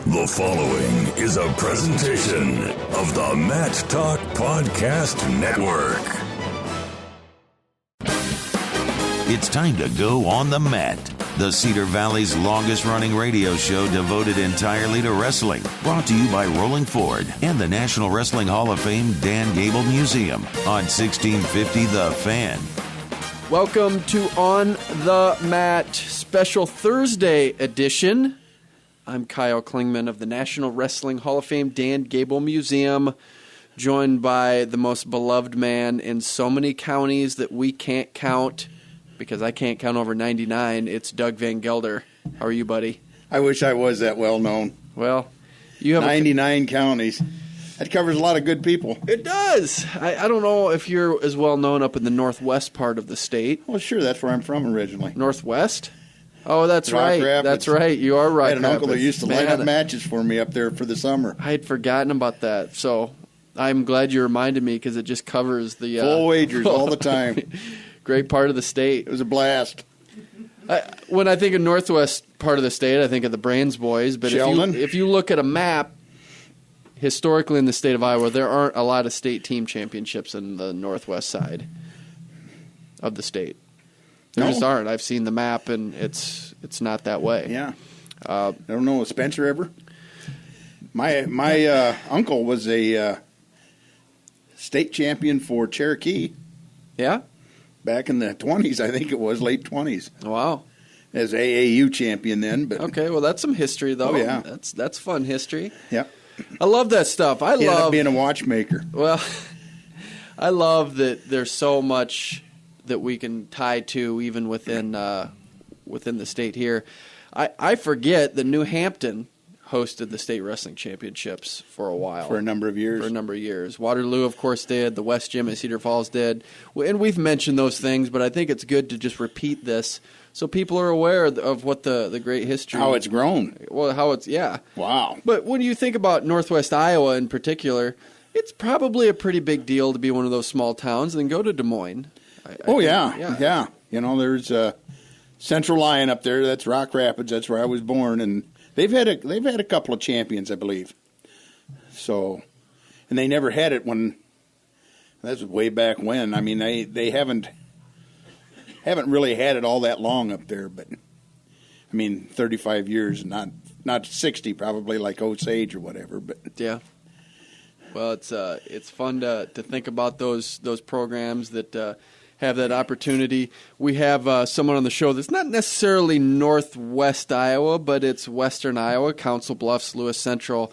The following is a presentation of the Mat Talk Podcast Network. It's time to go on the mat. The Cedar Valley's longest-running radio show devoted entirely to wrestling. Brought to you by Rolling Ford and the National Wrestling Hall of Fame Dan Gable Museum on 1650 The Fan. Welcome to On the Mat, special Thursday edition. I'm Kyle Klingman of the National Wrestling Hall of Fame Dan Gable Museum, joined by the most beloved man in so many counties that we can't count, because I can't count over 99. It's Doug Van Gelder. How are you, buddy? I wish I was that well known. Well, you have 99 counties. That covers a lot of good people. It does. I don't know if you're as well known up in the northwest part of the state. Well, sure, that's where I'm from originally. Northwest? Oh, that's Rock right. Rapids. That's right. You are right. I had an uncle that used to line up matches for me up there for the summer. I had forgotten about that. So I'm glad you reminded me because it just covers the... Full wagers all the time. Great part of the state. It was a blast. When I think of northwest part of the state, I think of the Brains boys. But if you look at a map, historically in the state of Iowa, there aren't a lot of state team championships in the northwest side of the state. There just aren't. I've seen the map, and it's not that way. Yeah. I don't know, was Spencer ever? My uncle was a state champion for Cherokee. Yeah? Back in the 20s, I think it was, late 20s. Wow. As AAU champion then. But okay, well, that's some history, though. Oh, yeah. That's fun history. Yeah. I love that stuff. He ended up being a watchmaker. Well, I love that there's so much that we can tie to even within the state here. I forget that New Hampton hosted the state wrestling championships for a while. For a number of years. Waterloo, of course, did. The West Gym at Cedar Falls did. And we've mentioned those things, but I think it's good to just repeat this so people are aware of what the great history. How it's grown. Well, yeah. Wow. But when you think about Northwest Iowa in particular, it's probably a pretty big deal to be one of those small towns and then go to Des Moines. Yeah. You know, there's Central Lyon up there. That's Rock Rapids. That's where I was born, and they've had a couple of champions, I believe. So, and they never had it when. That's way back when. I mean, they haven't really had it all that long up there, but I mean, 35 years, not 60 probably like Osage or whatever, but yeah. Well, it's fun to think about those programs that have that opportunity. We have someone on the show that's not necessarily northwest Iowa, but it's western Iowa, Council Bluffs, Lewis Central.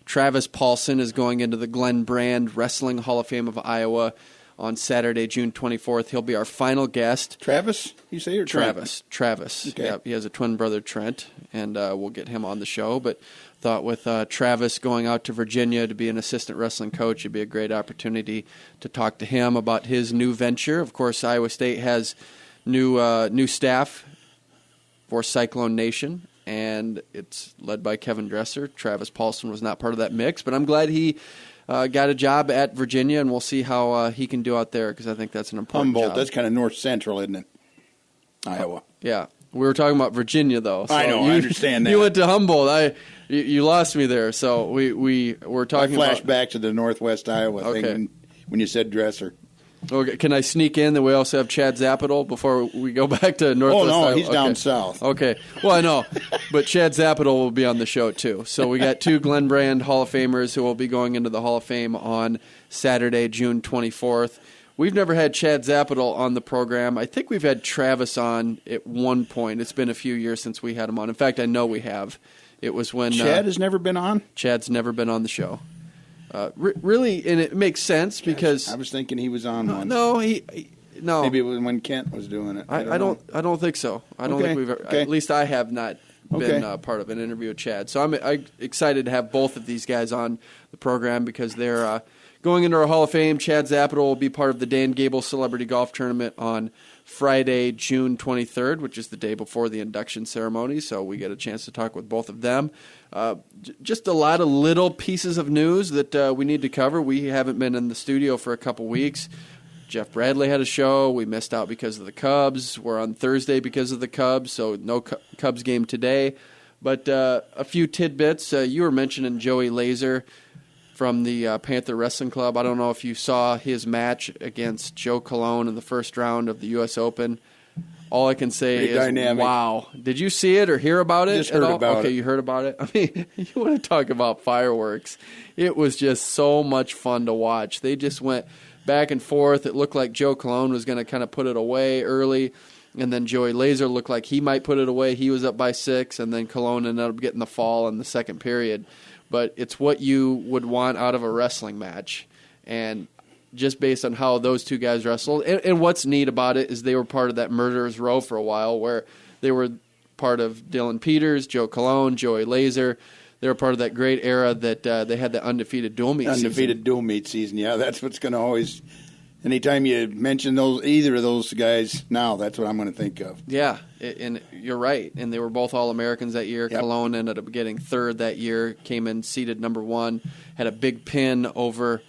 Travis Paulson is going into the Glen Brand Wrestling Hall of Fame of Iowa on Saturday, June 24th. He'll be our final guest. Travis, you say, or Travis? Travis. Okay. Yeah, he has a twin brother, Trent, and we'll get him on the show. But thought with Travis going out to Virginia to be an assistant wrestling coach, it'd be a great opportunity to talk to him about his new venture. Of course, Iowa State has new staff for Cyclone Nation, and it's led by Kevin Dresser. Travis Paulson was not part of that mix, but I'm glad he got a job at Virginia, and we'll see how he can do out there because I think that's an important Humboldt, job. that's kind of north central, isn't it? Iowa. Yeah. We were talking about Virginia, though. So I know, I understand that. You went to Humboldt. You lost me there. So we were talking about... I flashed back to the northwest Iowa thing when you said Dresser. Okay. Can I sneak in that we also have Chad Zaputil before we go back to northwest Iowa? Oh, no, he's down south. Okay. Well, I know. But Chad Zaputil will be on the show, too. So we got two Glen Brand Hall of Famers who will be going into the Hall of Fame on Saturday, June 24th. We've never had Chad Zaputil on the program. I think we've had Travis on at one point. It's been a few years since we had him on. In fact, I know we have. It was when Chad has never been on? Chad's never been on the show. Really, and it makes sense because I was thinking he was on one. No. Maybe it was when Kent was doing it. I don't think so. I don't think we've ever, at least I have not been part of an interview with Chad. So I'm excited to have both of these guys on the program because they're going into our Hall of Fame. Chad Zaputil will be part of the Dan Gable Celebrity Golf Tournament on Friday, June 23rd, which is the day before the induction ceremony, so we get a chance to talk with both of them. Just a lot of little pieces of news that we need to cover. We haven't been in the studio for a couple weeks. Jeff Bradley had a show. We missed out because of the Cubs. We're on Thursday because of the Cubs, so no Cubs game today. But a few tidbits. You were mentioning Joey Laser from the Panther Wrestling Club. I don't know if you saw his match against Joe Colon in the first round of the U.S. Open. All I can say is, dynamic. Wow. Did you see it or hear about it? Just heard about it. Okay, you heard about it? I mean, you want to talk about fireworks. It was just so much fun to watch. They just went back and forth. It looked like Joe Colon was going to kind of put it away early, and then Joey Laser looked like he might put it away. He was up by 6, and then Colon ended up getting the fall in the second period. But it's what you would want out of a wrestling match. And just based on how those two guys wrestled. And what's neat about it is they were part of that Murderers Row for a while, where they were part of Dylan Peters, Joe Colon, Joey Laser. They were part of that great era that they had the undefeated dual meet season. Dual meet season, yeah. That's what's going to always... Anytime you mention either of those guys now, that's what I'm going to think of. Yeah, and you're right. And they were both All-Americans that year. Yep. Colon ended up getting third that year, came in seeded number 1, had a big pin over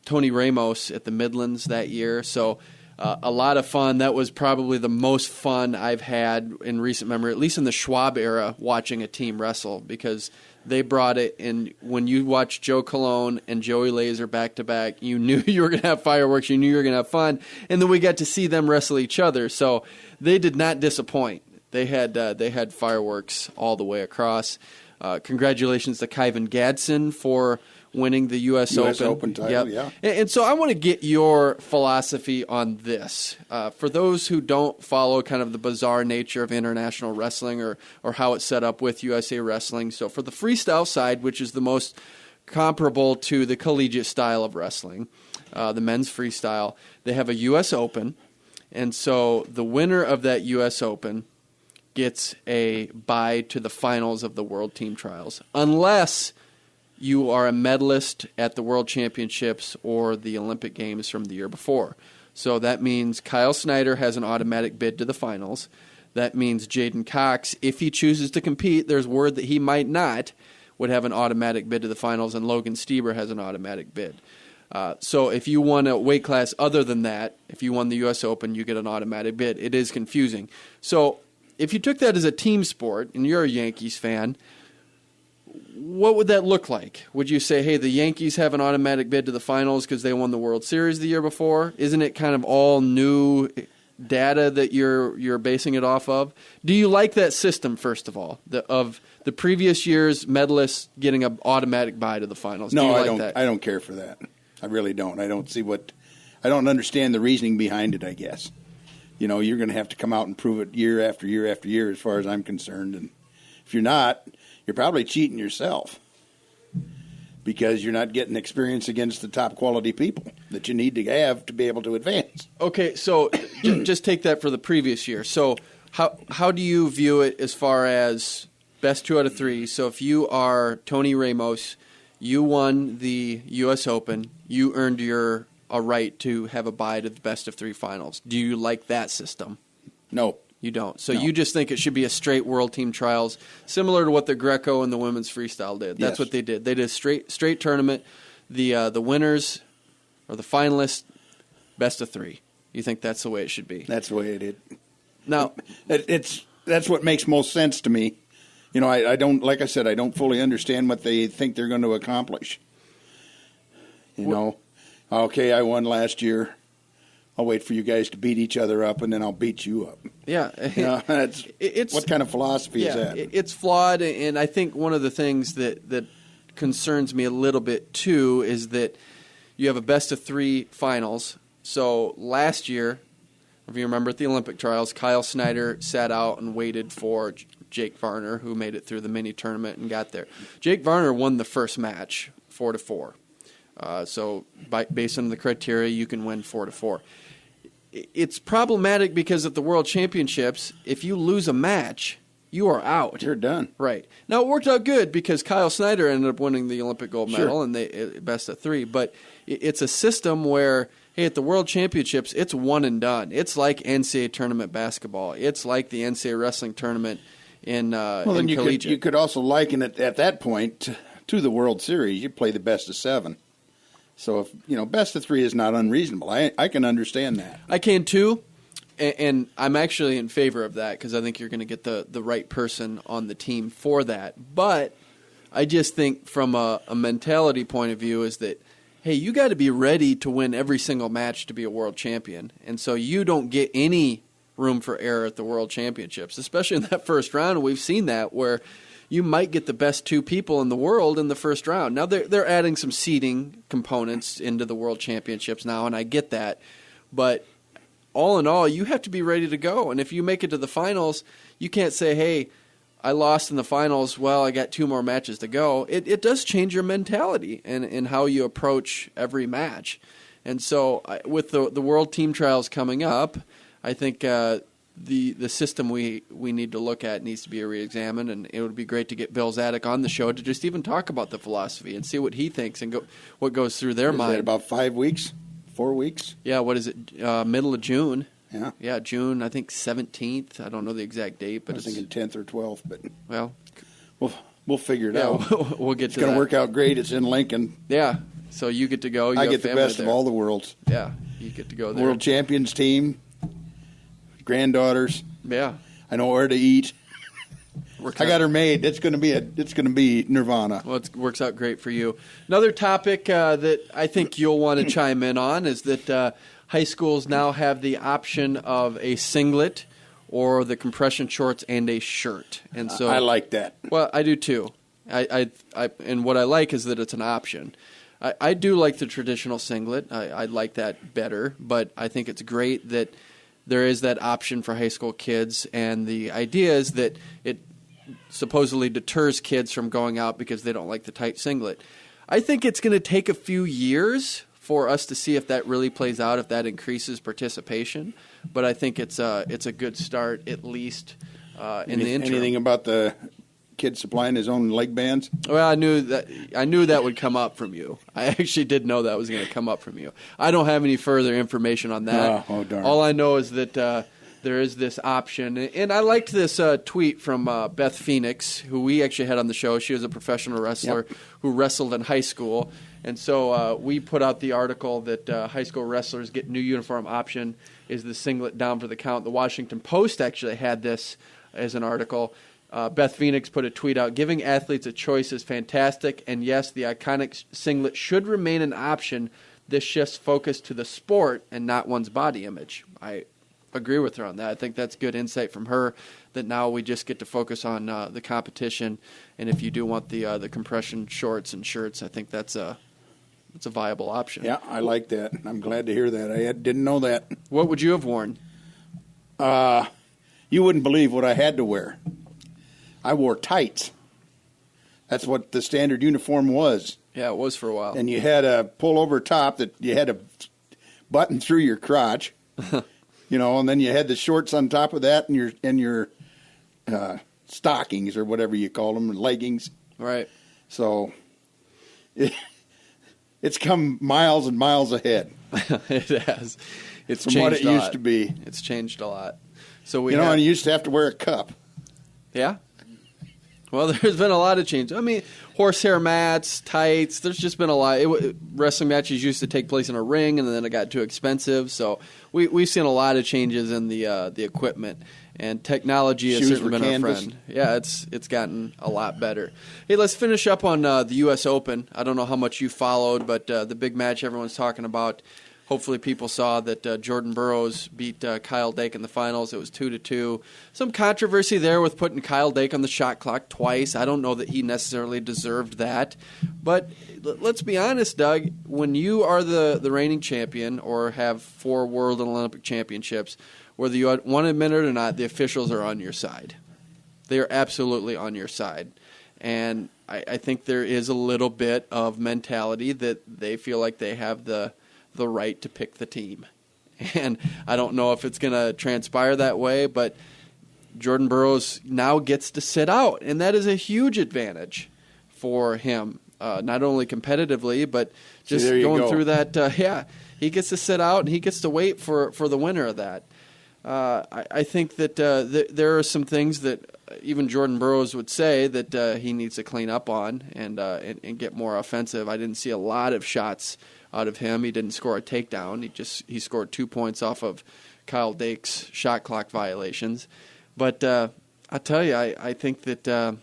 Tony Ramos at the Midlands that year. So a lot of fun. That was probably the most fun I've had in recent memory, at least in the Schwab era, watching a team wrestle, because they brought it. And when you watched Joe Colon and Joey Laser back-to-back, you knew you were going to have fireworks. You knew you were going to have fun. And then we got to see them wrestle each other. So they did not disappoint. They had fireworks all the way across. Congratulations to Kyvan Gadsden for winning the U.S. Open title, yep. Yeah. And so I want to get your philosophy on this. For those who don't follow kind of the bizarre nature of international wrestling or how it's set up with USA Wrestling, so for the freestyle side, which is the most comparable to the collegiate style of wrestling, the men's freestyle, they have a U.S. Open. And so the winner of that U.S. Open gets a bye to the finals of the World Team Trials, unless you are a medalist at the World Championships or the Olympic Games from the year before. So that means Kyle Snyder has an automatic bid to the finals. That means Jaden Cox, if he chooses to compete, there's word that he might not, would have an automatic bid to the finals, and Logan Stieber has an automatic bid. So if you won a weight class other than that, if you won the U.S. Open, you get an automatic bid. It is confusing. So if you took that as a team sport, and you're a Yankees fan, what would that look like? Would you say, hey, the Yankees have an automatic bid to the finals because they won the World Series the year before? Isn't it kind of all new data that you're basing it off of? Do you like that system, first of all, of the previous year's medalists getting an automatic bye to the finals? No, I don't. I don't care for that. I really don't. I don't understand the reasoning behind it, I guess. You know, you're going to have to come out and prove it year after year after year as far as I'm concerned. And if you're not, you're probably cheating yourself because you're not getting experience against the top quality people that you need to have to be able to advance. Okay, so just take that for the previous year. So how do you view it as far as best 2 out of 3? So if you are Tony Ramos, you won the U.S. Open, you earned a right to have a bye to the best of 3 finals. Do you like that system? No. You don't. So no. You just think it should be a straight World Team Trials, similar to what the Greco and the women's freestyle did. That's what they did. They did a straight tournament. The winners or the finalists, best of 3. You think that's the way it should be? That's the way it is. Now, that's what makes most sense to me. You know, I don't, like I said, I don't fully understand what they think they're going to accomplish. You know, okay, I won last year. I'll wait for you guys to beat each other up, and then I'll beat you up. Yeah. You know, it's what kind of philosophy is that? It's flawed, and I think one of the things that concerns me a little bit, too, is that you have a best-of-3 finals. So last year, if you remember at the Olympic trials, Kyle Snyder sat out and waited for Jake Varner, who made it through the mini-tournament and got there. Jake Varner won the first match, 4-4. So based on the criteria, you can win 4-4. It's problematic because at the World Championships, if you lose a match, you are out. You're done. Right. Now, it worked out good because Kyle Snyder ended up winning the Olympic gold medal and they best of 3. But it's a system where, hey, at the World Championships, it's one and done. It's like NCAA tournament basketball. It's like the NCAA wrestling tournament in collegiate. You could also liken it at that point to the World Series. You play the best of 7. So, if best of 3 is not unreasonable. I can understand that. I can too, And I'm actually in favor of that because I think you're going to get the right person on the team for that. But I just think from a mentality point of view is that, hey, you got to be ready to win every single match to be a world champion. And so you don't get any room for error at the world championships, especially in that first round. We've seen that where you might get the best 2 people in the world in the first round. Now, they're adding some seeding components into the world championships now, and I get that. But all in all, you have to be ready to go. And if you make it to the finals, you can't say, hey, I lost in the finals. Well, I got 2 more matches to go. It does change your mentality and how you approach every match. And so with the World Team Trials coming up, I think the system we need to look at needs to be reexamined, and it would be great to get Bill Zadek on the show to just even talk about the philosophy and see what he thinks and what goes through their mind. About 5 weeks? 4 weeks? Yeah, what is it? Middle of June. Yeah. Yeah, June, I think 17th. I don't know the exact date, but I was thinking 10th or 12th, but well, we'll figure it out. We'll get to that. It's going to work out great. It's in Lincoln. Yeah. So you get to go. I get the best of all the worlds. Yeah, you get to go there. World champions team, granddaughters. Yeah. I know where to eat. I got her made. It's going to be nirvana. Well, it works out great for you. Another topic that I think you'll want to chime in on is that high schools now have the option of a singlet or the compression shorts and a shirt. And so I like that. Well, I do too. And what I like is that it's an option. I do like the traditional singlet. I like that better, but I think it's great that there is that option for high school kids, and the idea is that it supposedly deters kids from going out because they don't like the tight singlet. I think it's going to take a few years for us to see if that really plays out, if that increases participation. But I think it's a good start, at least in the interim. Anything about the kid supplying his own leg bands? Well, I knew that would come up from you. I actually did know that was going to come up from you. I don't have any further information on that. Oh, darn. All I know is that there is this option. And I liked this tweet from Beth Phoenix, who we actually had on the show. She was a professional wrestler who wrestled in high school. And so we put out the article that high school wrestlers get new uniform option. Is the singlet down for the count? The Washington Post actually had this as an article. Beth Phoenix put a tweet out, giving athletes a choice is fantastic, and yes, the iconic singlet should remain an option. This shifts focus to the sport and not one's body image. I agree with her on that. I think that's good insight from her, that now we just get to focus on the competition, and if you do want the compression shorts and shirts, I think that's a viable option. Yeah, I like that. I'm glad to hear that. I didn't know that. What would you have worn? You wouldn't believe what I had to wear. I wore tights. That's what the standard uniform was. Yeah, it was for a while. And you had a pull-over top that you had to button through your crotch, and then you had the shorts on top of that, and your stockings or whatever you call them, leggings. Right. So it's come miles and miles ahead. It has. It's from changed what it a lot. used to be. It's changed a lot. So and you used to have to wear a cup. Yeah. Well, there's been a lot of changes. I mean, horsehair mats, tights. There's just been a lot. Wrestling matches used to take place in a ring, and then it got too expensive. So we've seen a lot of changes in the equipment, and technology has certainly been our friend. Yeah, it's gotten a lot better. Hey, let's finish up on the U.S. Open. I don't know how much you followed, but the big match everyone's talking about. Hopefully people saw that Jordan Burroughs beat Kyle Dake in the finals. It was 2-2. Some controversy there with putting Kyle Dake on the shot clock twice. I don't know that he necessarily deserved that. But let's be honest, Doug. When you are the reigning champion or have 4 World and Olympic championships, whether you want to admit it or not, the officials are on your side. They are absolutely on your side. And I think there is a little bit of mentality that they feel like they have the right to pick the team. And I don't know if it's going to transpire that way, but Jordan Burroughs now gets to sit out, and that is a huge advantage for him, not only competitively, but just going through that. He gets to sit out, and he gets to wait for the winner of that. I think that there are some things that even Jordan Burroughs would say that he needs to clean up on and get more offensive. I didn't see a lot of shots out of him. He didn't score a takedown. He scored 2 points off of Kyle Dake's shot clock violations. But I tell you, I think that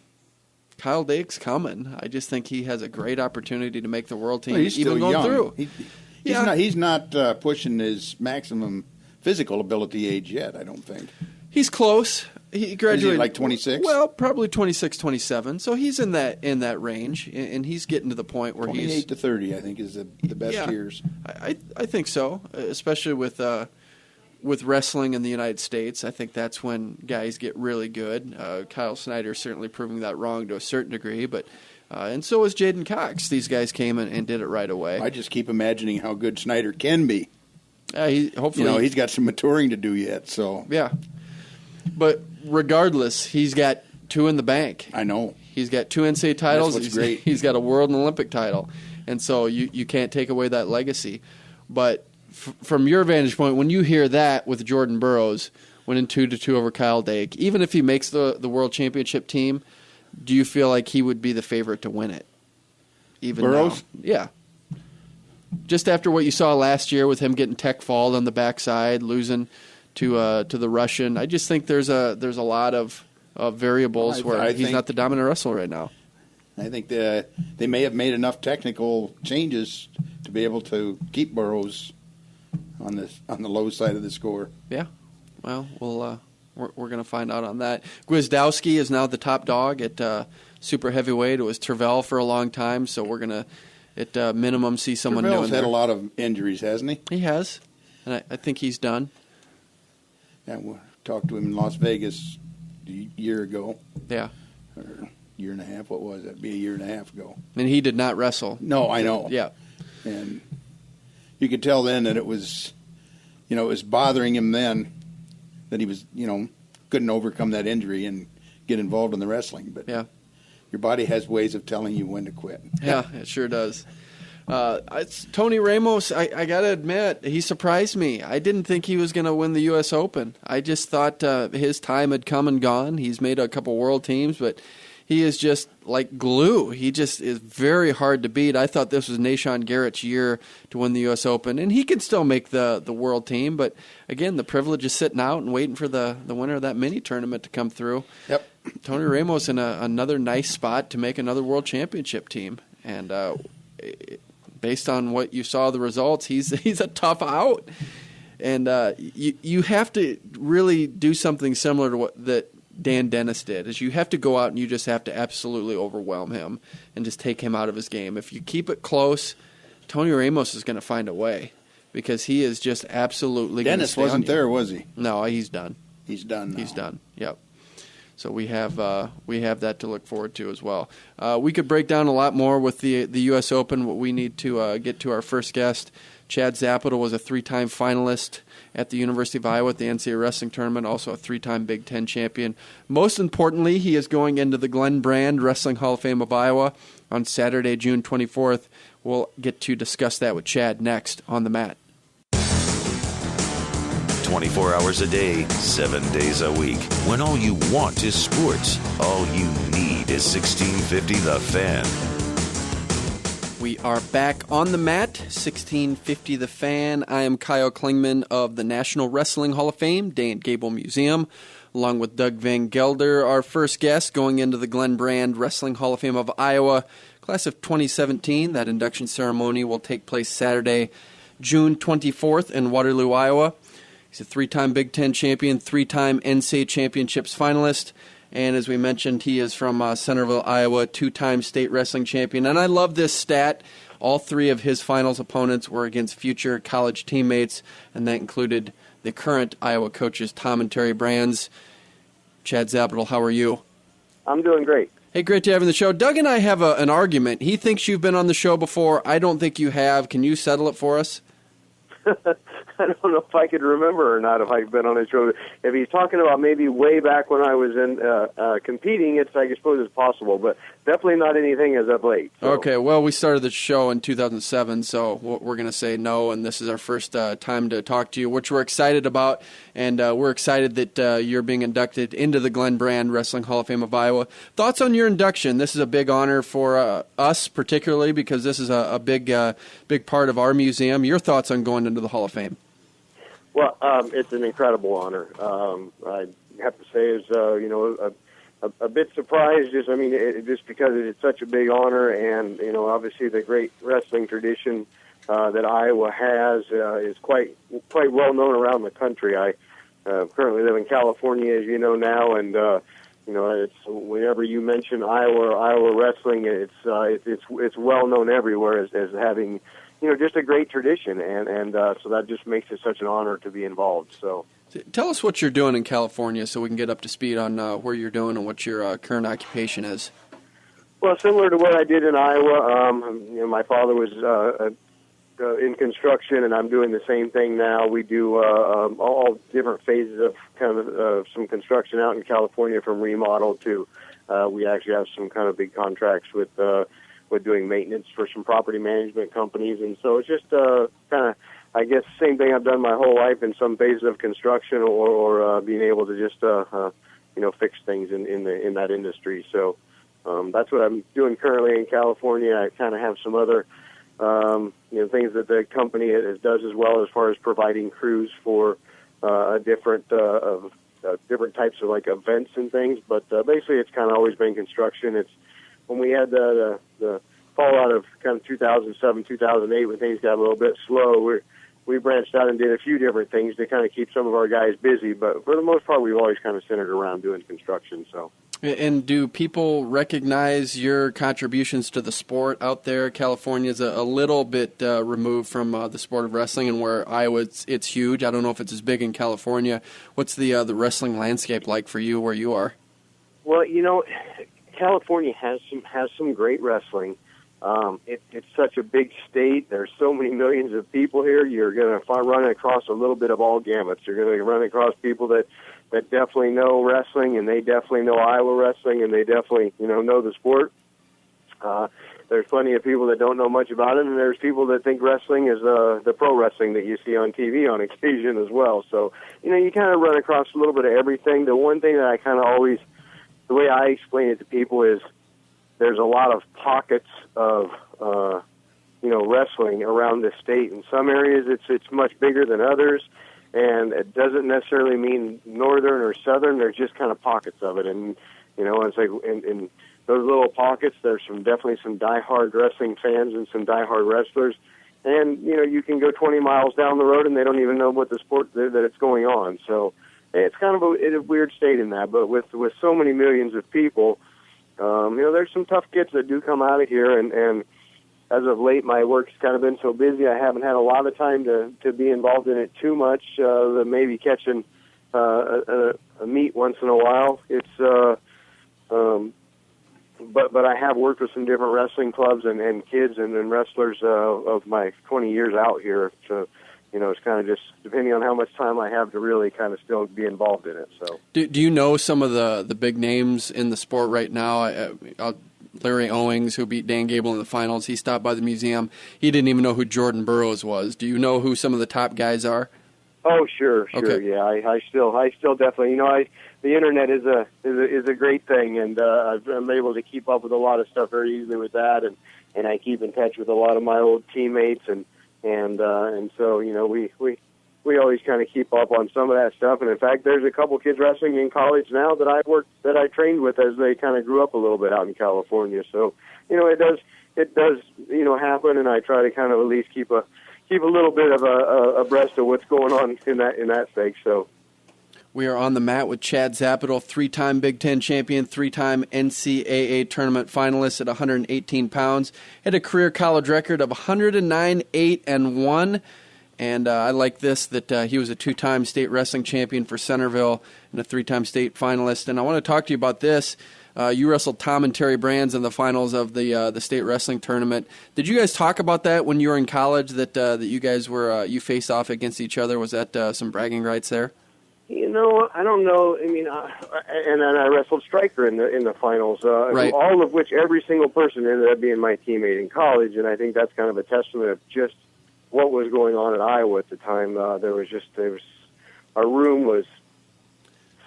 Kyle Dake's coming. I just think he has a great opportunity to make the world team, he's even still going young. through. He's not pushing his maximum physical ability age yet, I don't think. He's close. He graduated. Is he like 26? Well, probably 26, 27. So he's in that range, and he's getting to the point where 28 to 30, I think, is the best years. I think so, especially with wrestling in the United States. I think that's when guys get really good. Kyle Snyder certainly proving that wrong to a certain degree, but and so is Jaden Cox. These guys came and did it right away. I just keep imagining how good Snyder can be. Hopefully, he's got some maturing to do yet. So yeah, but regardless, he's got 2 in the bank. I know. He's got 2 NCAA titles. That's what's great. He's got a world and Olympic title, and so you can't take away that legacy. But from your vantage point, when you hear that with Jordan Burroughs winning 2-2 over Kyle Dake, even if he makes the world championship team, do you feel like he would be the favorite to win it? Even Burroughs? now? Yeah. Just after what you saw last year with him getting tech fauled on the backside, losing to the Russian, I just think there's a lot of variables where he's not the dominant wrestler right now. I think they may have made enough technical changes to be able to keep Burroughs on the low side of the score. Yeah. Well, we're going to find out on that. Gwizdowski is now the top dog at super heavyweight. It was Tervel for a long time, so we're going to, at minimum, see someone new in there. Tervel's had a lot of injuries, hasn't he? He has, and I think he's done. Yeah, we talked to him in Las Vegas a year ago. Yeah. Or year and a half. What was that? It'd be a year and a half ago. And he did not wrestle. No, I know. Yeah. And you could tell then that it was bothering him then that he was, couldn't overcome that injury and get involved in the wrestling. But yeah, your body has ways of telling you when to quit. Yeah, it sure does. Tony Ramos, I got to admit, he surprised me. I didn't think he was going to win the U.S. Open. I just thought his time had come and gone. He's made a couple world teams, but he is just like glue. He just is very hard to beat. I thought this was Nashon Garrett's year to win the U.S. Open, and he can still make the world team. But, again, the privilege is sitting out and waiting for the winner of that mini tournament to come through. Yep. Tony Ramos in another nice spot to make another world championship team. And based on what you saw the results, he's a tough out. And you have to really do something similar to what that Dan Dennis did, is you have to go out and you just have to absolutely overwhelm him and just take him out of his game. If you keep it close, Tony Ramos is going to find a way because he is just absolutely going to stay on you. Dennis wasn't there, was he? No, he's done. He's done now. He's done, yep. So we have that to look forward to as well. We could break down a lot more with the U.S. Open, but we need to get to our first guest. Chad Zaputil was a 3-time finalist at the University of Iowa at the NCAA Wrestling Tournament, also a 3-time Big Ten champion. Most importantly, he is going into the Glen Brand Wrestling Hall of Fame of Iowa on Saturday, June 24th. We'll get to discuss that with Chad next on the mat. 24 hours a day, 7 days a week. When all you want is sports, all you need is 1650 The Fan. We are back on the mat, 1650 The Fan. I am Kyle Klingman of the National Wrestling Hall of Fame, Day and Gable Museum, along with Doug Van Gelder, our first guest going into the Glen Brand Wrestling Hall of Fame of Iowa, class of 2017. That induction ceremony will take place Saturday, June 24th in Waterloo, Iowa. He's a 3-time Big Ten champion, 3-time NCAA championships finalist. And as we mentioned, he is from Centerville, Iowa, 2-time state wrestling champion. And I love this stat. All 3 of his finals opponents were against future college teammates, and that included the current Iowa coaches, Tom and Terry Brands. Chad Zaputil, how are you? I'm doing great. Hey, great to have you on the show. Doug and I have an argument. He thinks you've been on the show before. I don't think you have. Can you settle it for us? I don't know if I could remember or not if I've been on his show. If he's talking about maybe way back when I was in competing, I suppose it's possible, but definitely not anything as of late. So. Okay, well, we started the show in 2007, so we're going to say no, and this is our first time to talk to you, which we're excited about, and we're excited that you're being inducted into the Glen Brand Wrestling Hall of Fame of Iowa. Thoughts on your induction? This is a big honor for us, particularly, because this is a big part of our museum. Your thoughts on going into the Hall of Fame? Well, it's an incredible honor. I have to say, is a bit surprised. Just because it's such a big honor, and obviously the great wrestling tradition that Iowa has is quite well known around the country. I currently live in California, as you know now, and it's whenever you mention Iowa wrestling, it's well known everywhere as having just a great tradition, and so that just makes it such an honor to be involved. So. Tell us what you're doing in California so we can get up to speed on where you're doing and what your current occupation is. Well, similar to what I did in Iowa, my father was in construction, and I'm doing the same thing now. We do all different phases of kind of some construction out in California, from remodel to we actually have some kind of big contracts with doing maintenance for some property management companies, and so it's just kind of, I guess, same thing I've done my whole life in some phases of construction, or being able to just fix things in that industry. So that's what I'm doing currently in California. I kind of have some other things that the company does as well, as far as providing crews for different types of like events and things. But basically, it's kind of always been construction. It's when we had the fallout of kind of 2007, 2008, when things got a little bit slow, we branched out and did a few different things to kind of keep some of our guys busy. But for the most part, we've always kind of centered around doing construction. So. And do people recognize your contributions to the sport out there? California is a little bit removed from the sport of wrestling, and where Iowa, it's huge. I don't know if it's as big in California. What's the wrestling landscape like for you where you are? Well, California has some great wrestling. It's such a big state. There's so many millions of people here. You're going to run across a little bit of all gamuts. You're going to run across people that definitely know wrestling, and they definitely know Iowa wrestling, and they definitely know the sport. There's plenty of people that don't know much about it, and there's people that think wrestling is the pro wrestling that you see on TV on occasion as well. So you kind of run across a little bit of everything. The one thing that I kind of always, the way I explain it to people is, there's a lot of pockets of wrestling around the state. In some areas, it's much bigger than others, and it doesn't necessarily mean northern or southern. There's just kind of pockets of it, and it's like in those little pockets, there's definitely some diehard wrestling fans and some diehard wrestlers, and you can go 20 miles down the road and they don't even know what the sport that it's going on. So it's kind of a weird state in that, but with so many millions of people. There's some tough kids that do come out of here, and as of late, my work's kind of been so busy, I haven't had a lot of time to be involved in it too much. Maybe catching a meet once in a while. But I have worked with some different wrestling clubs and kids and wrestlers of my 20 years out here. So, it's kind of just depending on how much time I have to really kind of still be involved in it. So, do you know some of the big names in the sport right now? Larry Owings, who beat Dan Gable in the finals, he stopped by the museum. He didn't even know who Jordan Burroughs was. Do you know who some of the top guys are? Oh, sure, okay. Yeah. I still definitely. The internet is a great thing, and I'm able to keep up with a lot of stuff very easily with that, and I keep in touch with a lot of my old teammates and so we always kind of keep up on some of that stuff. And in fact, there's a couple kids wrestling in college now that I trained with as they kind of grew up a little bit out in California. So it does happen, and I try to kind of at least keep a little bit of abreast of what's going on in that stake. So. We are on the mat with Chad Zaputil, 3-time Big Ten champion, 3-time NCAA tournament finalist at 118 pounds. Had a career college record of 109, 8-1. And I like this, that he was a 2-time state wrestling champion for Centerville and a 3-time state finalist. And I want to talk to you about this. You wrestled Tom and Terry Brands in the finals of the state wrestling tournament. Did you guys talk about that when you were in college, that you guys were you faced off against each other? Was that some bragging rights there? I don't know. I mean, and then I wrestled Stryker in the finals, right. All of which every single person ended up being my teammate in college, and I think that's kind of a testament of just what was going on at Iowa at the time. Our room was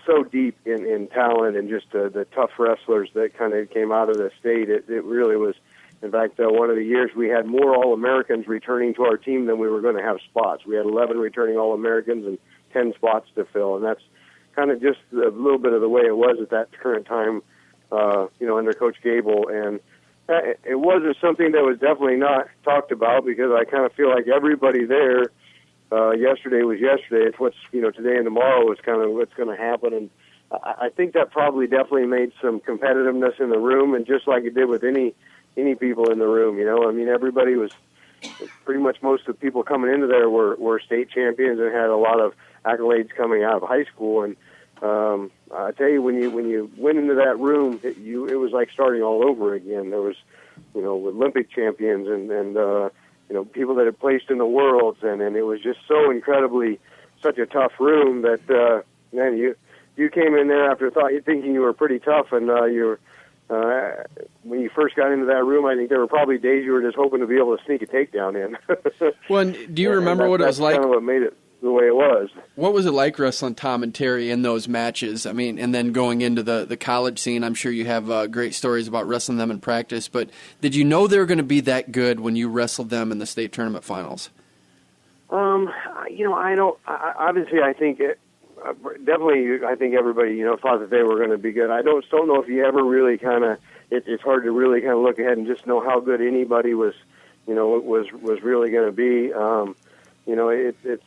so deep in talent and just the tough wrestlers that kind of came out of the state. It really was In fact, one of the years we had more All-Americans returning to our team than we were going to have spots. We had 11 returning All-Americans and 10 spots to fill, and that's kind of just a little bit of the way it was at that current time, under Coach Gable. And it wasn't something that was definitely not talked about, because I kind of feel like everybody there, yesterday was yesterday. It's what's, today and tomorrow is kind of what's going to happen. And I think that probably definitely made some competitiveness in the room, and just like it did with any people in the room, everybody was pretty much, most of the people coming into there were state champions and had a lot of accolades coming out of high school. And I tell you, when you went into that room, it was like starting all over again. There was, Olympic champions and people that had placed in the worlds, and it was just so incredibly such a tough room that man, you came in there after thinking you were pretty tough, and when you first got into that room, I think there were probably days you were just hoping to be able to sneak a takedown in. Well, do you remember what it was like? That's kind of what made it the way it was. What was it like wrestling Tom and Terry in those matches? I mean, and then going into the college scene, I'm sure you have great stories about wrestling them in practice, but did you know they were going to be that good when you wrestled them in the state tournament finals? I don't. Obviously, I think definitely. I think everybody, thought that they were going to be good. I don't know if you ever really kind of. It's hard to really kind of look ahead and just know how good anybody was. Was really going to be. It's.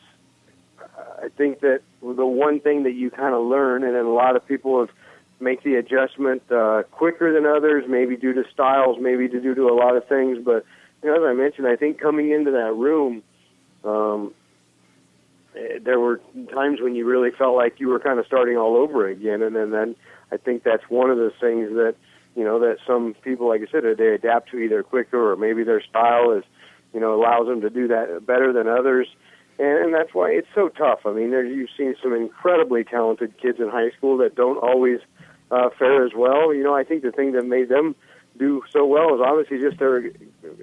I think that the one thing that you kind of learn, and then a lot of people have make the adjustment quicker than others, maybe due to styles, maybe due to a lot of things. But as I mentioned, I think coming into that room, there were times when you really felt like you were kind of starting all over again. And then I think that's one of the things that, that some people, like I said, they adapt to either quicker, or maybe their style is, allows them to do that better than others. And that's why it's so tough. I mean, you've seen some incredibly talented kids in high school that don't always fare as well. I think the thing that made them do so well is obviously just their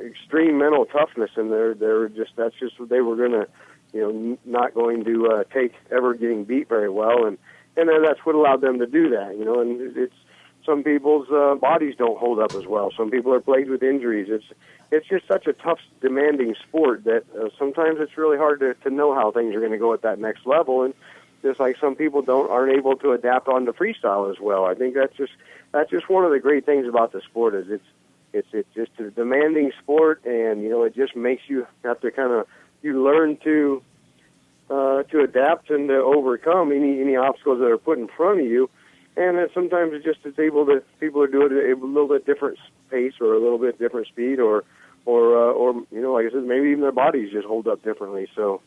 extreme mental toughness, and that's just what they were going to, not going to take ever getting beat very well, and that's what allowed them to do that. And it's some people's bodies don't hold up as well. Some people are plagued with injuries. It's just such a tough, demanding sport that sometimes it's really hard to know how things are going to go at that next level. And just like some people aren't able to adapt on the freestyle as well. I think that's just one of the great things about the sport is it's just a demanding sport, and it just makes you have to you learn to adapt and to overcome any obstacles that are put in front of you. And then sometimes people are doing it at a little bit different pace, or a little bit different speed, or like I said, maybe even their bodies just hold up differently. So,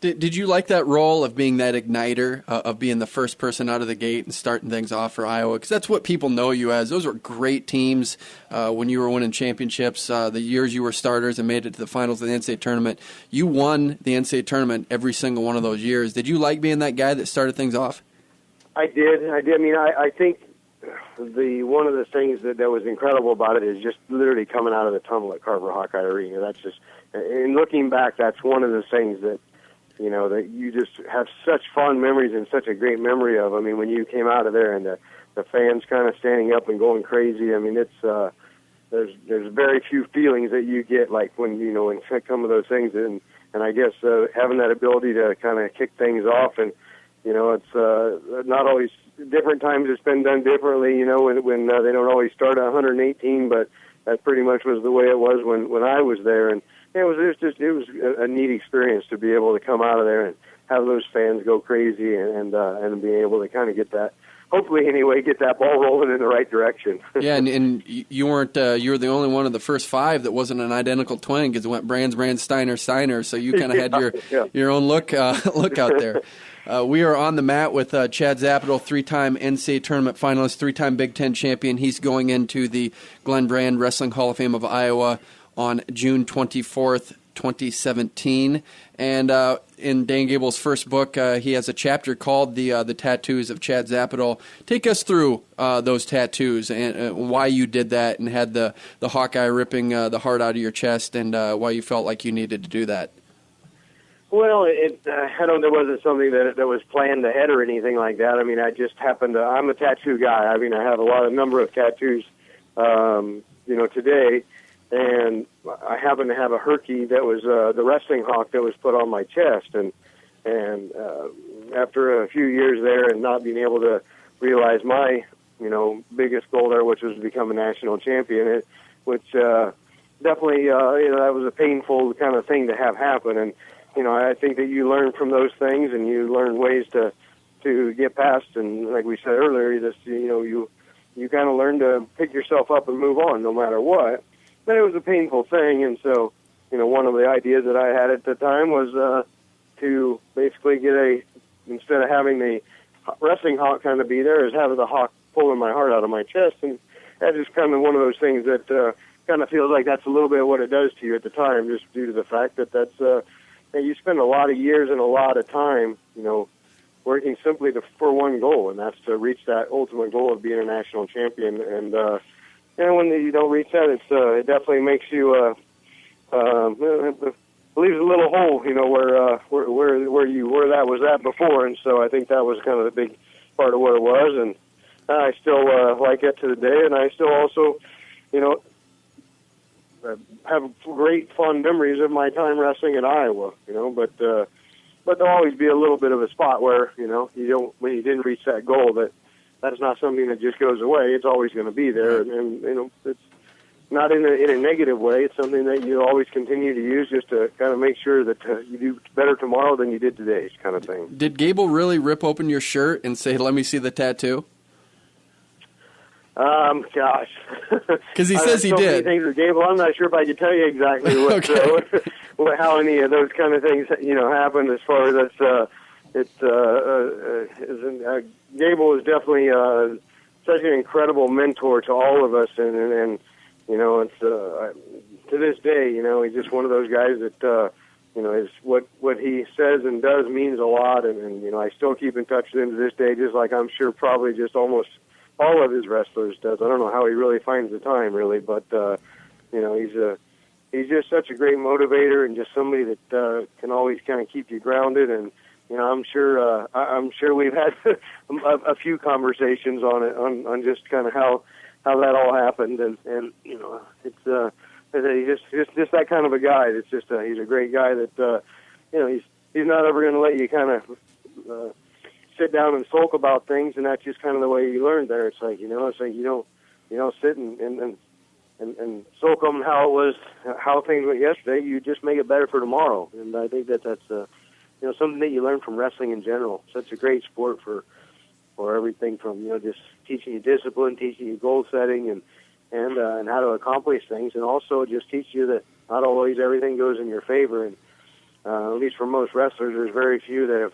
did you like that role of being that igniter, of being the first person out of the gate and starting things off for Iowa? Because that's what people know you as. Those were great teams when you were winning championships. The years you were starters and made it to the finals of the NCAA tournament, you won the NCAA tournament every single one of those years. Did you like being that guy that started things off? I did. I mean, I think one of the things that was incredible about it is just literally coming out of the tunnel at Carver Hawkeye Arena. That's just, in looking back, that's one of the things that, that you just have such fond memories and such a great memory of. I mean, when you came out of there and the fans kind of standing up and going crazy. I mean, it's there's very few feelings that you get like when when some of those things, and I guess having that ability to kind of kick things off, and it's not always. Different times it's been done differently, when they don't always start at 118, but that pretty much was the way it was when I was there, and it was a neat experience to be able to come out of there and have those fans go crazy and be able to kind of get that, hopefully anyway, get that ball rolling in the right direction. Yeah, and you weren't you were the only one of the first five that wasn't an identical twin, because it went Brands, Steiner, so you kind of had your own look out there. We are on the mat with Chad Zaputil, three-time NCAA tournament finalist, three-time Big Ten champion. He's going into the Glen Wrestling Hall of Fame of Iowa on June 24th, 2017. And in Dan Gable's first book, he has a chapter called the Tattoos of Chad Zaputil. Take us through those tattoos and why you did that and had the Hawkeye ripping the heart out of your chest, and why you felt like you needed to do that. Well, there wasn't something that was planned ahead or anything like that. I mean, I just happened to, I'm a tattoo guy. I mean, I have a number of tattoos, today. and I happened to have a herky that was the wrestling hawk that was put on my chest, and after a few years there and not being able to realize my biggest goal there, which was to become a national champion, which definitely that was a painful kind of thing to have happen. And I think that you learn from those things, and you learn ways to get past. And like we said earlier, you kind of learn to pick yourself up and move on no matter what. But it was a painful thing, and so one of the ideas that I had at the time was to basically instead of having the wrestling hawk kind of be there, is having the hawk pulling my heart out of my chest. And that's just kind of one of those things that kind of feels like that's a little bit what it does to you at the time, just due to the fact that you spend a lot of years and a lot of time, working simply for one goal, and that's to reach that ultimate goal of being a national champion. And when you don't reach that, it definitely makes you leaves a little hole, where that was at before. And so I think that was kind of the big part of what it was. And I still like it to the day, and I still also, have great fond memories of my time wrestling in Iowa. But there'll always be a little bit of a spot where when you didn't reach that goal, that's not something that just goes away. It's always going to be there, and it's not in a negative way. It's something that you always continue to use just to kind of make sure that you do better tomorrow than you did today, kind of thing. Did Gable really rip open your shirt and say, "Let me see the tattoo"? Gosh. Because he says he did. Many things with Gable. I'm not sure if I could tell you exactly how any of those kind of things, happened as far as Gable is definitely such an incredible mentor to all of us, and it's to this day, he's just one of those guys that is what he says and does means a lot, and I still keep in touch with him to this day, just like I'm sure probably just almost all of his wrestlers does. I don't know how he really finds the time, really, but he's just such a great motivator and just somebody that can always kind of keep you grounded. And I'm sure we've had a few conversations on it, on just kind of how that all happened, and it's he's just that kind of a guy. It's just he's a great guy that he's not ever going to let you kind of sit down and sulk about things, and that's just kind of the way you learn there. It's like you don't sit and sulk on how things went yesterday. You just make it better for tomorrow, and I think that's something that you learn from wrestling in general. Such a great sport for everything from just teaching you discipline, teaching you goal setting, and how to accomplish things, and also just teach you that not always everything goes in your favor. And at least for most wrestlers, there's very few that have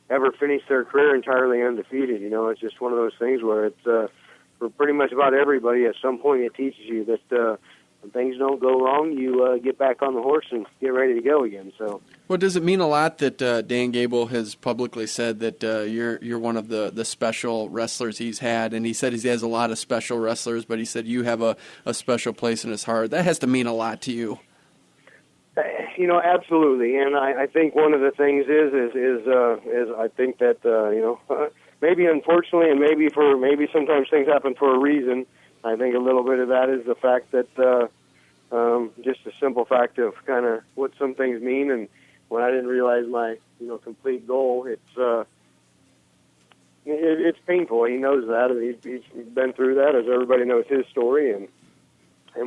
ever finished their career entirely undefeated. It's just one of those things where it's for pretty much about everybody. At some point, it teaches you that when things don't go wrong, you get back on the horse and get ready to go again. So, well, does it mean a lot that Dan Gable has publicly said that you're one of the special wrestlers he's had, and he said he has a lot of special wrestlers, but he said you have a special place in his heart. That has to mean a lot to you. Absolutely, and I think one of the things is I think that maybe unfortunately, and maybe sometimes things happen for a reason. I think a little bit of that is the fact that just the simple fact of kind of what some things mean, and when I didn't realize my complete goal, it's painful. He knows that, and he's been through that, as everybody knows his story and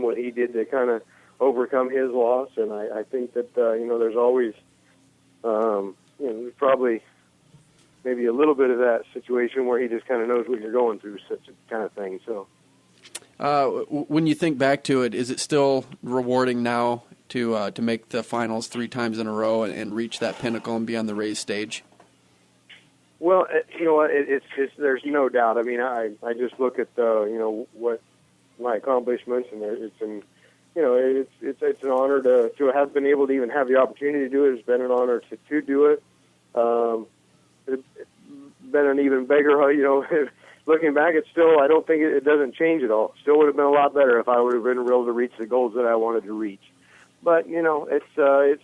what he did to kind of overcome his loss. And I think that there's always probably maybe a little bit of that situation where he just kind of knows what you're going through, such a kind of thing. So when you think back to it, is it still rewarding now to make the finals 3 times in a row and reach that pinnacle and be on the raised stage? Well, it's there's no doubt. I mean, I just look at what my accomplishments, and it's an honor to have been able to even have the opportunity to do it. It's been an honor to do it. It's been an even bigger, looking back, it's still, I don't think it doesn't change at all. Still would have been a lot better if I would have been able to reach the goals that I wanted to reach. But I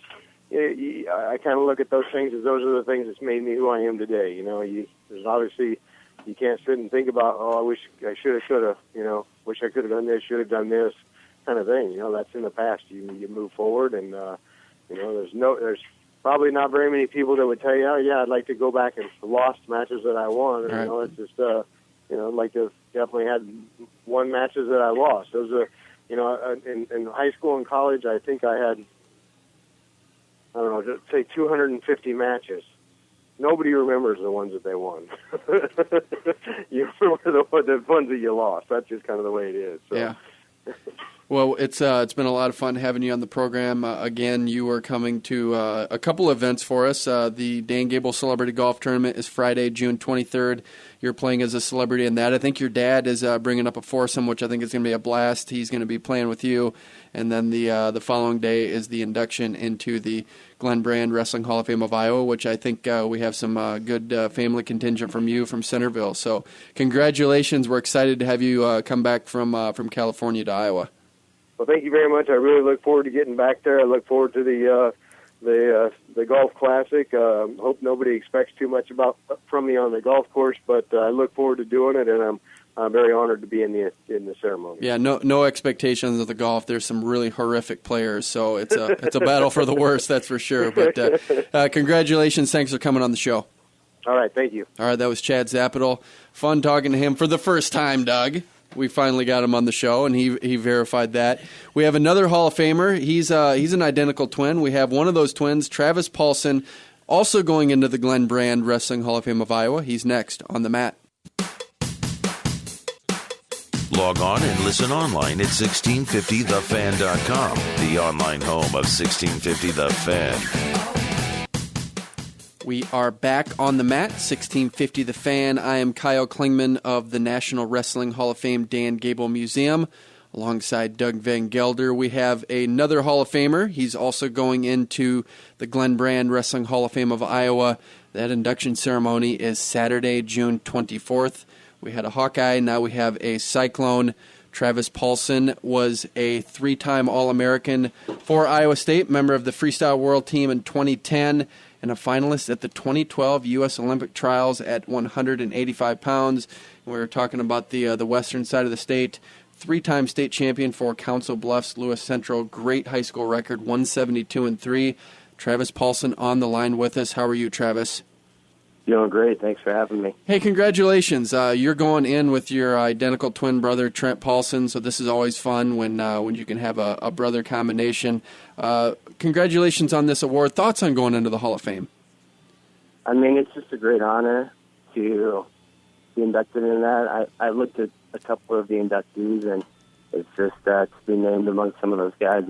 kind of look at those things as those are the things that's made me who I am today. There's obviously, you can't sit and think about, I wish I should have, wish I could have done this, should have done this. kind of thing. That's in the past. You move forward, and there's probably not very many people that would tell you, oh yeah, I'd like to go back and lost matches that I won. Right. It's just I'd like to definitely had won matches that I lost. Those are, in high school and college, I think I had, I don't know, just say 250 matches. Nobody remembers the ones that they won. You remember the ones that you lost. That's just kind of the way it is. So. Yeah. Well, it's been a lot of fun having you on the program. Again, you are coming to a couple events for us. The Dan Gable Celebrity Golf Tournament is Friday, June 23rd. You're playing as a celebrity in that. I think your dad is bringing up a foursome, which I think is going to be a blast. He's going to be playing with you. And then the following day is the induction into the Glen Wrestling Hall of Fame of Iowa, which I think we have some good family contingent from you from Centerville. So congratulations. We're excited to have you come back from California to Iowa. Well, thank you very much. I really look forward to getting back there. I look forward to the Golf Classic. Hope nobody expects too much from me on the golf course, but I look forward to doing it, and I'm very honored to be in the ceremony. Yeah, no expectations of the golf. There's some really horrific players, so it's a battle for the worst, that's for sure. But congratulations. Thanks for coming on the show. All right, thank you. All right, that was Chad Zaputil. Fun talking to him for the first time, Doug. We finally got him on the show, and he verified that. We have another Hall of Famer. He's an identical twin. We have one of those twins, Travis Paulsen, also going into the Glen Wrestling Hall of Fame of Iowa. He's next on the mat. Log on and listen online at 1650thefan.com, the online home of 1650 The Fan. We are back on the mat, 1650 The Fan. I am Kyle Klingman of the National Wrestling Hall of Fame Dan Gable Museum, alongside Doug Van Gelder. We have another Hall of Famer. He's also going into the Glen Wrestling Hall of Fame of Iowa. That induction ceremony is Saturday, June 24th. We had a Hawkeye, now we have a Cyclone. Travis Paulsen was a three-time All-American for Iowa State, member of the Freestyle World Team in 2010, and a finalist at the 2012 U.S. Olympic Trials at 185 pounds. We were talking about the western side of the state. Three-time state champion for Council Bluffs, Lewis Central. Great high school record, 172-3. Travis Paulsen on the line with us. How are you, Travis? Doing great. Thanks for having me. Hey, congratulations. You're going in with your identical twin brother, Trent Paulsen, so this is always fun when you can have a brother combination. Congratulations on this award. Thoughts on going into the Hall of Fame? I mean, it's just a great honor to be inducted in that. I looked at a couple of the inductees, and it's just to be named among some of those guys.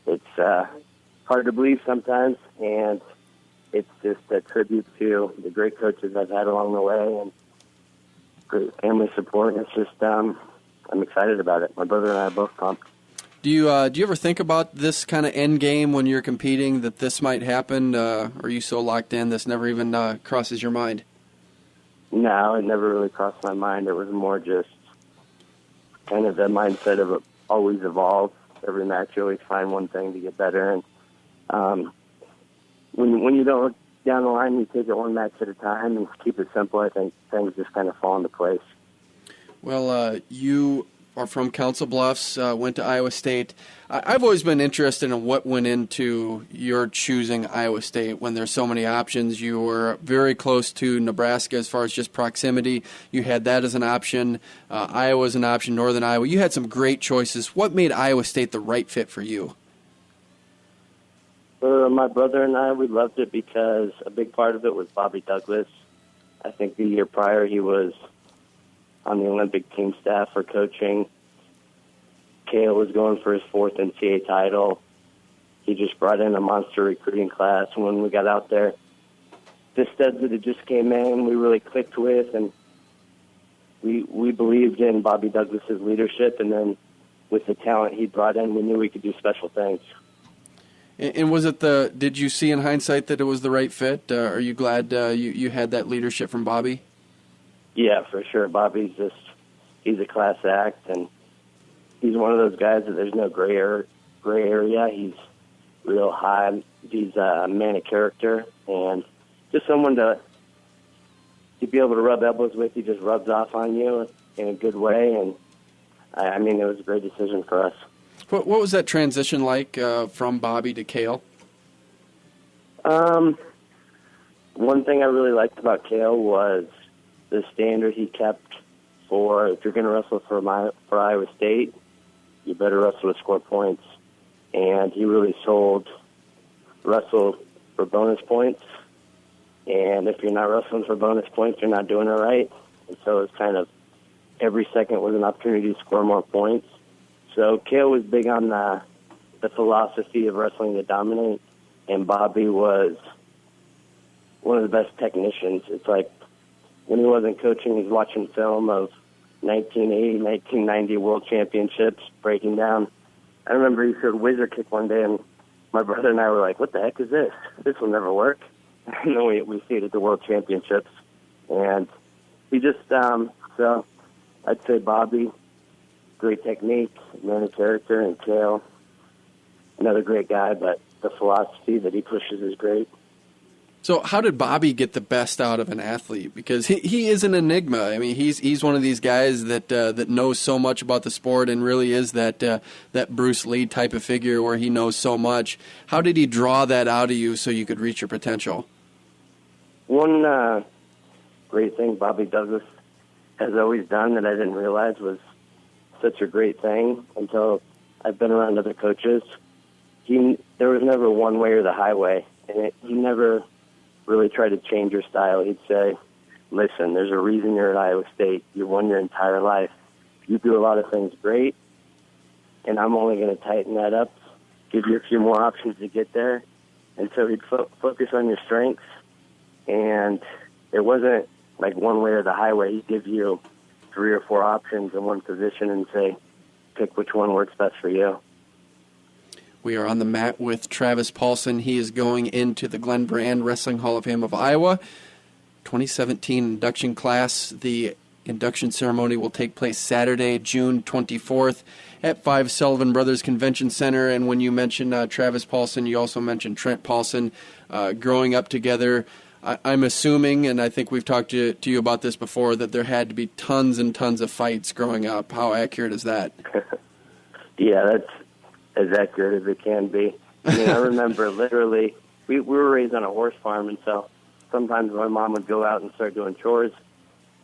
It's hard to believe sometimes, and it's just a tribute to the great coaches I've had along the way and great family support. And it's just, I'm excited about it. My brother and I are both pumped. Do you ever think about this kind of end game when you're competing, that this might happen? Or are you so locked in this never even crosses your mind? No, it never really crossed my mind. It was more just kind of the mindset of always evolve. Every match you always find one thing to get better. And when you don't look down the line, you take it one match at a time and keep it simple. I think things just kind of fall into place. Well, you are from Council Bluffs, went to Iowa State. I've always been interested in what went into your choosing Iowa State when there's so many options. You were very close to Nebraska as far as just proximity. You had that as an option. Iowa as an option, Northern Iowa. You had some great choices. What made Iowa State the right fit for you? My brother and I, we loved it because a big part of it was Bobby Douglas. I think the year prior he was on the Olympic team staff for coaching. Kale was going for his fourth NCAA title. He just brought in a monster recruiting class. And when we got out there, the studs that had just came in, we really clicked with, and we believed in Bobby Douglas's leadership. And then with the talent he brought in, we knew we could do special things. And was it did you see in hindsight that it was the right fit? Are you glad you had that leadership from Bobby? Yeah, for sure. Bobby's he's a class act, and he's one of those guys that there's no gray area. He's real high. He's a man of character, and just someone to be able to rub elbows with. He just rubs off on you in a good way, and I mean, it was a great decision for us. What was that transition like from Bobby to Cale? One thing I really liked about Cale was the standard he kept for if you're going to wrestle for Iowa State, you better wrestle to score points. And he really sold wrestle for bonus points. And if you're not wrestling for bonus points, you're not doing it right. And so it's kind of every second was an opportunity to score more points. So Cale was big on the philosophy of wrestling to dominate, and Bobby was one of the best technicians. It's like when he wasn't coaching, he's watching film of 1980, 1990 World Championships, breaking down. I remember he showed Whizzer Kick one day, and my brother and I were like, what the heck is this? This will never work. And then we see it at the World Championships. And he just, so I'd say Bobby, great technique, man of character, and Cale, another great guy, but the philosophy that he pushes is great. So how did Bobby get the best out of an athlete? Because he is an enigma. I mean, he's one of these guys that knows so much about the sport and really is that Bruce Lee type of figure where he knows so much. How did he draw that out of you so you could reach your potential? One great thing Bobby Douglas has always done that I didn't realize was such a great thing until I've been around other coaches. There was never one way or the highway, and he never really tried to change your style. He'd say, listen, there's a reason you're at Iowa State. You won your entire life. You do a lot of things great, and I'm only going to tighten that up, give you a few more options to get there. And so he'd focus on your strengths, and it wasn't like one way or the highway. He'd give you 3 or 4 options in one position and say, pick which one works best for you. We are on the mat with Travis Paulsen. He is going into the Glen Brand Wrestling Hall of Fame of Iowa. 2017 induction class. The induction ceremony will take place Saturday, June 24th at 5 Sullivan Brothers Convention Center. And when you mentioned Travis Paulsen, you also mentioned Trent Paulson growing up together. I'm assuming, and I think we've talked to you about this before, that there had to be tons and tons of fights growing up. How accurate is that? Yeah, that's as accurate as it can be. I mean, I remember literally, we were raised on a horse farm, and so sometimes my mom would go out and start doing chores,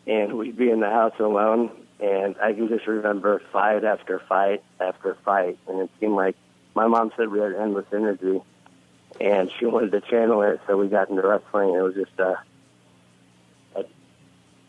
and we'd be in the house alone, and I can just remember fight after fight after fight, and it seemed like my mom said we had endless energy, and she wanted to channel it, so we got into wrestling. It was just a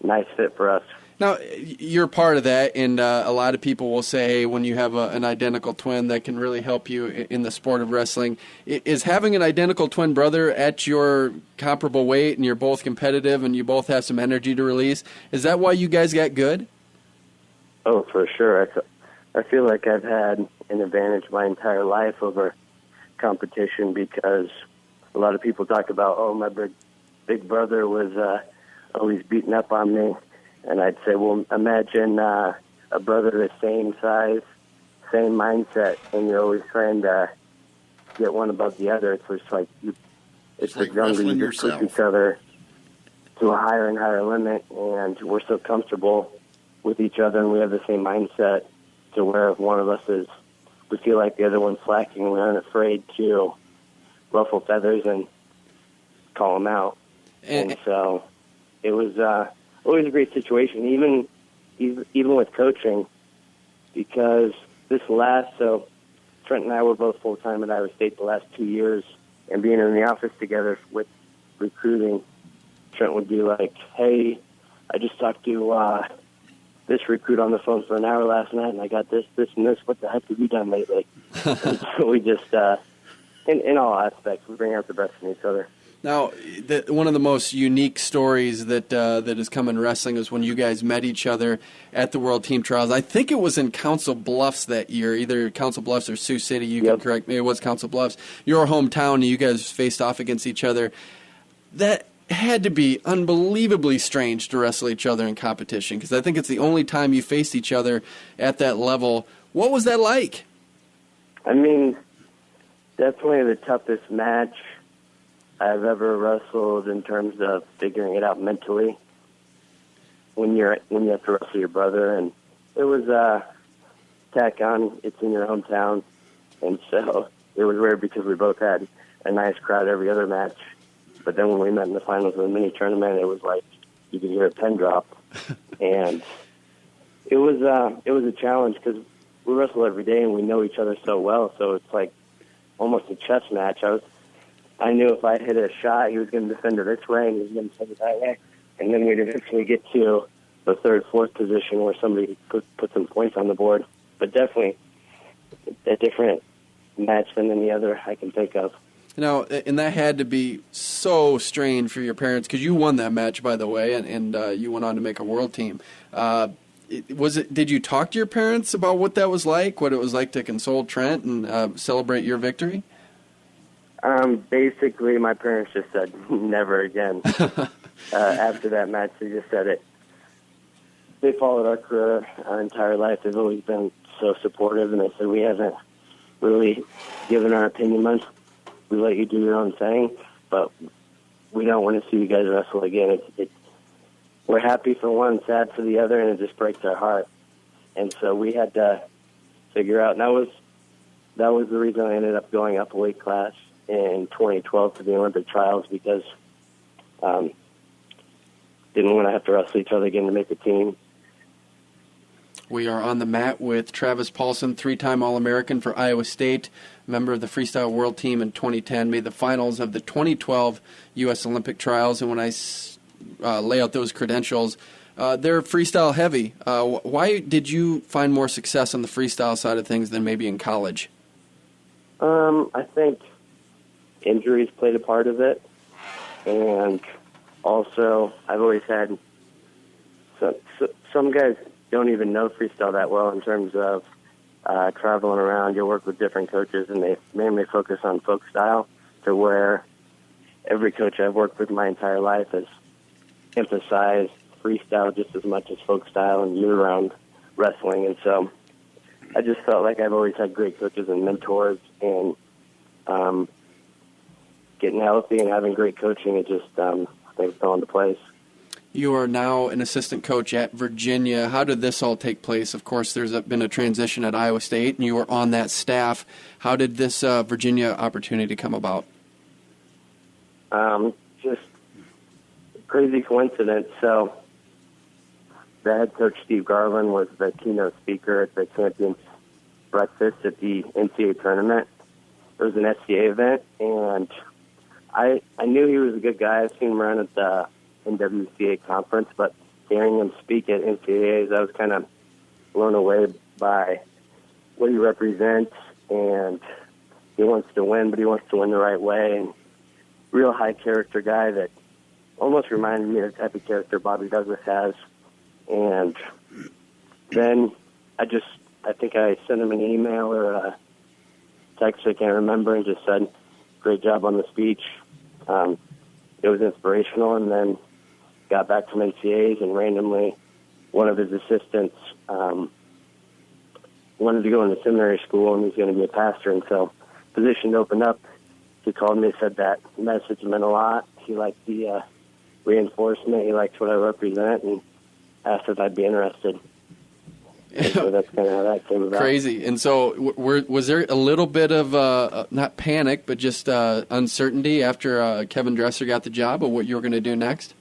nice fit for us. Now, you're part of that, and a lot of people will say when you have an identical twin that can really help you in the sport of wrestling. Is having an identical twin brother at your comparable weight and you're both competitive and you both have some energy to release, is that why you guys got good? Oh, for sure. I feel like I've had an advantage my entire life over competition because a lot of people talk about, oh, my big brother was always beating up on me. And I'd say, well, imagine a brother the same size, same mindset, and you're always trying to get one above the other. It's just like it's like younger, you just push each other to a higher and higher limit, and we're so comfortable with each other, and we have the same mindset to where if one of us we feel like the other one's slacking, we aren't afraid to ruffle feathers and call them out. And so it was always a great situation, even with coaching, because so Trent and I were both full-time at Iowa State the last 2 years, and being in the office together with recruiting, Trent would be like, hey, I just talked to this recruit on the phone for an hour last night, and I got this, and this. What the heck have you done lately? And so we just, in all aspects, we bring out the best in each other. Now, one of the most unique stories that has come in wrestling is when you guys met each other at the World Team Trials. I think it was in Council Bluffs that year, either Council Bluffs or Sioux City. You can correct me. It was Council Bluffs. Your hometown, and you guys faced off against each other. That had to be unbelievably strange to wrestle each other in competition, because I think it's the only time you faced each other at that level. What was that like? I mean, definitely the toughest match I've ever wrestled in terms of figuring it out mentally when you have to wrestle your brother. And it was tack on, it's in your hometown. And so it was weird because we both had a nice crowd every other match. But then when we met in the finals of the mini tournament, it was like you could hear a pin drop. And it was a challenge because we wrestle every day and we know each other so well. So it's like almost a chess match. I knew if I hit a shot, he was going to defend it this way and he was going to defend it that way. And then we'd eventually get to the third, fourth position where somebody put some points on the board. But definitely a different match than any other I can think of. Now, and that had to be so strange for your parents because you won that match, by the way, and you went on to make a world team. Did you talk to your parents about what that was like, what it was like to console Trent and celebrate your victory? Basically, my parents just said, never again. After that match, they just said it. They followed our career our entire life. They've always been so supportive, and they said, we haven't really given our opinion much. We let you do your own thing, but we don't want to see you guys wrestle again. We're happy for one, sad for the other, and it just breaks our heart. And so we had to figure out, and that was the reason I ended up going up a weight class in 2012 to the Olympic trials because didn't want to have to wrestle each other again to make the team. We are on the mat with Travis Paulsen, 3-time All-American for Iowa State, member of the Freestyle World Team in 2010, made the finals of the 2012 U.S. Olympic trials. And when I lay out those credentials, they're freestyle heavy. Why did you find more success on the freestyle side of things than maybe in college? I think injuries played a part of it. And also, I've always had some guys don't even know freestyle that well in terms of traveling around. You work with different coaches, and they mainly focus on folk style, to where every coach I've worked with my entire life has emphasized freestyle just as much as folk style and year-round wrestling. And so I just felt like I've always had great coaches and mentors, and getting healthy and having great coaching, it just things fell into place. You are now an assistant coach at Virginia. How did this all take place? Of course, there's been a transition at Iowa State, and you were on that staff. How did this Virginia opportunity come about? Just crazy coincidence. So the head coach, Steve Garland, was the keynote speaker at the Champions Breakfast at the NCAA tournament. It was an SCA event, and I knew he was a good guy. I've seen him around at the NWCA conference, but hearing him speak at NCAAs, I was kind of blown away by what he represents, and he wants to win, but he wants to win the right way, and real high-character guy that almost reminded me of the type of character Bobby Douglas has. And then I think I sent him an email or a text, I can't remember, and just said, great job on the speech. It was inspirational, and then got back from NCAAs, and randomly one of his assistants wanted to go into seminary school, and he's going to be a pastor, and so position opened up. He called me and said that message meant a lot. He liked the reinforcement. He liked what I represent, and asked if I'd be interested. And so that's kind of how that came about. Crazy. And so was there a little bit of, not panic, but just uncertainty after Kevin Dresser got the job of what you were going to do next?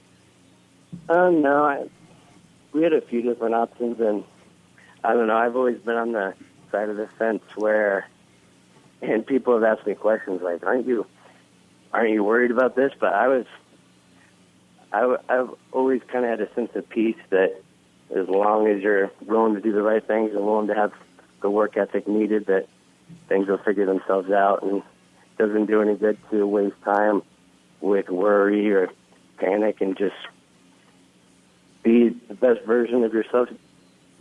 No. We had a few different options, and I don't know. I've always been on the side of the fence where, and people have asked me questions like, aren't you worried about this? But I've always kind of had a sense of peace that as long as you're willing to do the right things and willing to have the work ethic needed, that things will figure themselves out. And it doesn't do any good to waste time with worry or panic, and just be the best version of yourself.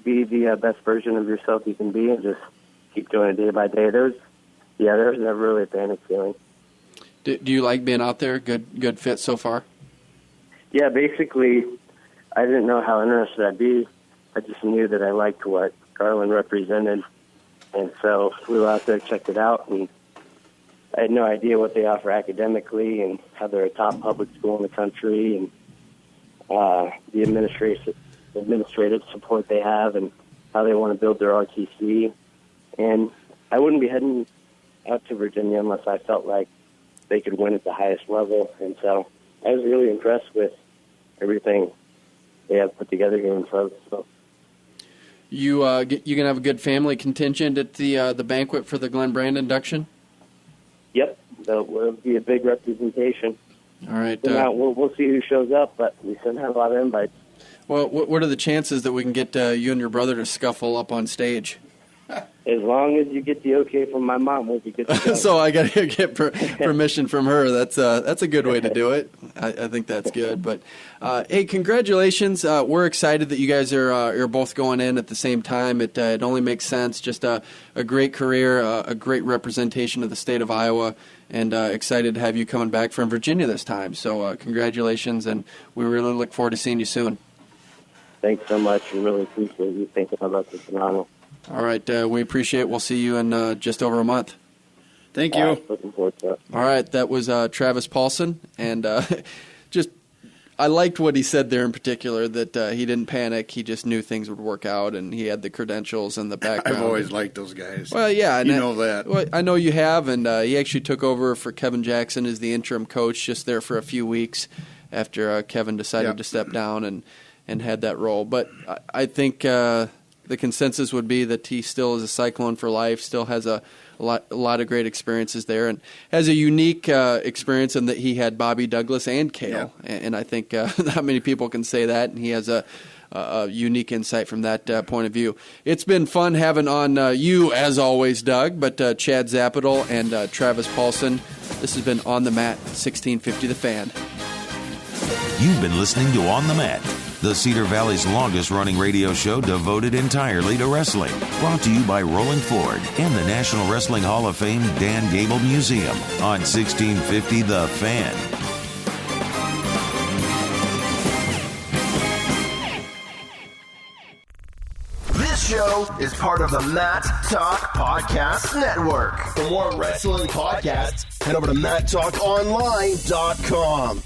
Be the best version of yourself you can be, and just keep doing it day by day. There's never really a panic feeling. Do you like being out there? Good fit so far? Yeah, basically, I didn't know how interested I'd be. I just knew that I liked what Garland represented, and so we were out there, checked it out, and I had no idea what they offer academically and how they're a top public school in the country, and the administrative support they have, and how they want to build their RTC. And I wouldn't be heading out to Virginia unless I felt like they could win at the highest level. And so I was really impressed with everything they have put together here in Trout. So. You gonna have a good family contingent at the banquet for the Glen Brand induction? Yep, there will be a big representation. All right. We'll see who shows up, but we sent out a lot of invites. Well, what are the chances that we can get you and your brother to scuffle up on stage? As long as you get the okay from my mom, we'll be good to go. So I got to get permission from her. That's a good way to do it. I think that's good. But hey, congratulations! We're excited that you guys are both going in at the same time. It only makes sense. Just a great career, a great representation of the state of Iowa, and excited to have you coming back from Virginia this time. So congratulations, and we really look forward to seeing you soon. Thanks so much, and really appreciate you thinking about this phenomenal. All right, we appreciate it. We'll see you in just over a month. Thank you. Looking forward to it. All right, that was Travis Paulsen, and I liked what he said there in particular, that he didn't panic. He just knew things would work out, and he had the credentials and the background. I've always liked those guys. Well, yeah. You know that. Well, I know you have, and he actually took over for Kevin Jackson as the interim coach just there for a few weeks after Kevin decided to step down and had that role. But I think the consensus would be that he still is a Cyclone for life, still has a lot of great experiences there, and has a unique experience in that he had Bobby Douglas and Cale. Yeah. And I think not many people can say that, and he has a unique insight from that point of view. It's been fun having on you, as always, Doug, but Chad Zaputil and Travis Paulsen. This has been On the Mat, 1650 The Fan. You've been listening to On the Mat, the Cedar Valley's longest-running radio show devoted entirely to wrestling. Brought to you by Rolling Ford and the National Wrestling Hall of Fame Dan Gable Museum on 1650 The Fan. This show is part of the Matt Talk Podcast Network. For more wrestling podcasts, head over to MattTalkOnline.com.